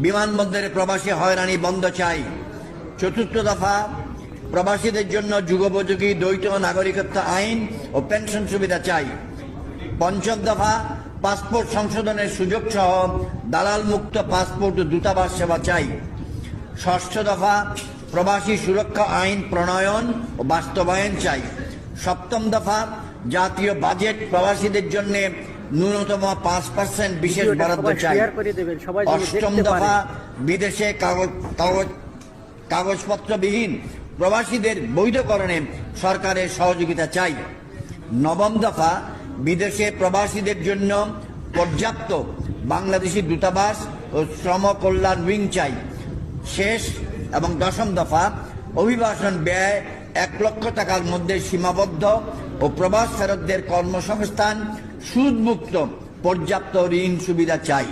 বিমানবন্দরে প্রবাসী হয়রানি বন্ধ চাই। চতুর্থ দফা, প্রবাসীদের জন্য যুগোপযোগী দ্বৈত নাগরিকত্ব আইন ও পেনশন সুবিধা চাই। পঞ্চম দফা, পাসপোর্ট সংশোধনের সুযোগ সহ দালাল মুক্ত পাসপোর্ট ও দূতাবাস সেবা চাই। ষষ্ঠ দফা, প্রবাসী সুরক্ষা আইন প্রণয়ন ও বাস্তবায়ন চাই। সপ্তম দফা, জাতীয় বাজেট প্রবাসীদের জন্য ন্যূনতম 5% বিশেষ বরাদ্দ চাই। অষ্টম দফা, বিদেশে কাগজপত্রবিহীন প্রবাসীদের বৈধকরণে সরকারের সহযোগিতা চাই। নবম দফা, বিদেশে প্রবাসীদের জন্য পর্যাপ্ত বাংলাদেশি দূতাবাস ও শ্রম কল্যাণ উইং চাই। শেষ এবং দশম দফা, অভিবাসন ব্যয় 1 লক্ষ টাকার মধ্যে সীমাবদ্ধ ও প্রবাস ফেরতদের কর্মসংস্থান সুদমুক্ত পর্যাপ্ত ঋণ সুবিধা চাই।